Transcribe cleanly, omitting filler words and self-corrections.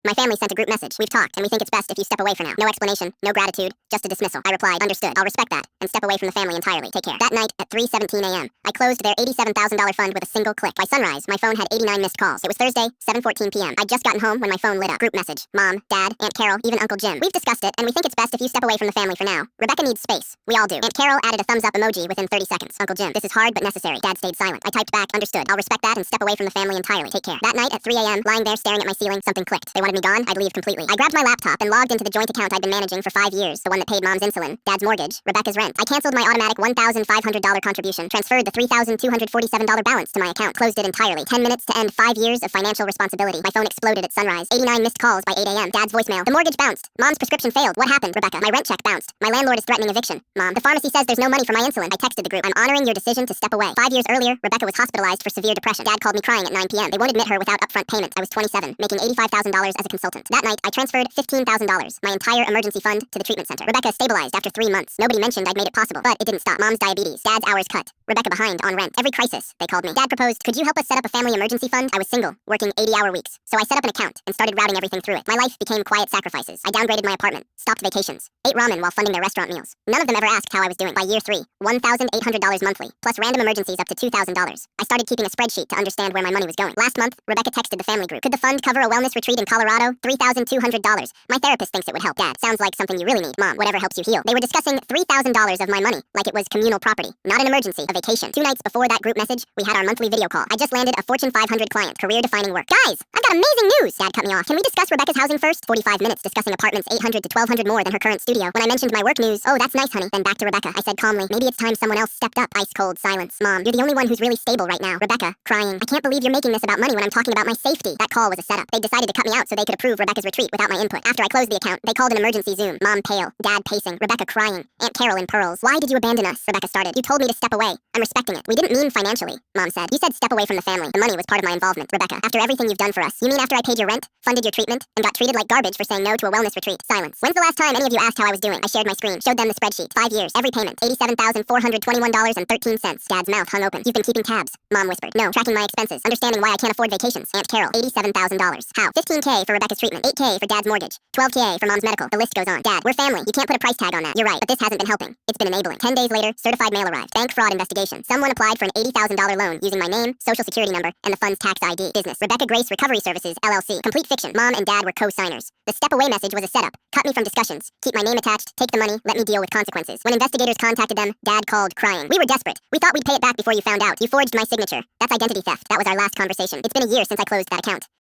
My family sent a group message. We've talked, and we think it's best if you step away for now. No explanation, no gratitude, just a dismissal. I replied, understood. I'll respect that, and step away from the family entirely. Take care. That night, at 3:17 a.m., I closed their $87,000 fund with a single click. By sunrise, my phone had 89 missed calls. It was Thursday, 7:14 p.m. I'd just gotten home when my phone lit up. Group message. Mom, Dad, Aunt Carol, even Uncle Jim. We've discussed it, and we think it's best if you step away from the family for now. Rebecca needs space. We all do. Aunt Carol added a thumbs up emoji within 30 seconds. Uncle Jim, this is hard but necessary. Dad stayed silent. I typed back, understood. I'll respect that and step away from the family entirely. Take care. That night at 3 a.m., lying there staring at my ceiling, something clicked. They wanted me gone, I'd leave completely. I grabbed my laptop and logged into the joint account I'd been managing for 5 years, the one that paid Mom's insulin, Dad's mortgage, Rebecca's rent. I canceled my automatic $1,500 contribution, transferred the $3,247 balance to my account, closed it entirely. 10 minutes to end 5 years of financial responsibility. My phone exploded at sunrise. 89 missed calls by 8 a.m. Dad's voicemail. The mortgage bounced. Mom's prescription failed. What happened, Rebecca? My rent check bounced. My landlord is threatening eviction. Mom, the pharmacy says there's no money for my insulin. I texted the group. I'm honoring your decision to step away. 5 years earlier, Rebecca was hospitalized for severe depression. Dad called me crying at 9 p.m. They won't admit her without upfront payment. I was 27, making $85,000 as a consultant. That night, I transferred $15,000, my entire emergency fund, to the treatment center. Rebecca stabilized after 3 months. Nobody mentioned I'd made it possible, but it didn't stop. Mom's diabetes. Dad's hours cut. Rebecca behind on rent. Every crisis, they called me. Dad proposed, could you help us set up a family emergency fund? I was single, working 80-hour weeks. So I set up an account and started routing everything through it. My life became quiet sacrifices. I downgraded my apartment, stopped vacations, ate ramen while funding their restaurant meals. None of them ever asked how I was doing. By year 3, $1,800 monthly, plus random emergencies up to $2,000. I started keeping a spreadsheet to understand where my money was going. Last month, Rebecca texted the family group. Could the fund cover a wellness retreat in Colorado? $3,200. My therapist thinks it would help. Dad, sounds like something you really need. Mom, whatever helps you heal. They were discussing $3,000 of my money, like it was communal property. Not an emergency, a vacation. 2 nights before that group message, we had our monthly video call. I just landed a Fortune 500 client, career-defining work. Guys, I've got amazing news! Dad cut me off. Can we discuss Rebecca's housing first? 45 minutes discussing apartments 800 to 1,200 more than her current studio. When I mentioned my work news, oh, that's nice, honey. Then back to Rebecca. I said calmly, maybe it's time someone else stepped up. Ice cold silence. Mom, you're the only one who's really stable right now. Rebecca, crying. I can't believe you're making this about money when I'm talking about my safety. That call was a setup. They decided to cut me out so they could approve Rebecca's retreat without my input. After I closed the account, they called an emergency Zoom. Mom pale, Dad pacing, Rebecca crying, Aunt Carol in pearls. Why did you abandon us? Rebecca started. You told me to step away. I'm respecting it. We didn't mean financially. Mom said. You said step away from the family. The money was part of my involvement. Rebecca, after everything you've done for us, you mean after I paid your rent, funded your treatment, and got treated like garbage for saying no to a wellness retreat? Silence. When's the last time any of you asked how I was doing? I shared my screen, showed them the spreadsheet. 5 years, every payment, $87,421.13. Dad's mouth hung open. You've been keeping tabs. Mom whispered. No, tracking my expenses, understanding why I can't afford vacations. Aunt Carol, $87,000. How? $15K for Rebecca's treatment, $8K for Dad's mortgage, $12K for Mom's medical. The list goes on. Dad, we're family. You can't put a price tag on that. You're right, but this hasn't been helping. It's been enabling. 10 days later, certified mail arrived. Bank fraud investigation. Someone applied for an $80,000 loan using my name, social security number, and the fund's tax ID. Business. Rebecca Grace Recovery Services, LLC. Complete fiction. Mom and Dad were co-signers. The step away message was a setup. Cut me from discussions. Keep my name attached. Take the money. Let me deal with consequences. When investigators contacted them, Dad called crying. We were desperate. We thought we'd pay it back before you found out. You forged my signature. That's identity theft. That was our last conversation. It's been a year since I closed that account.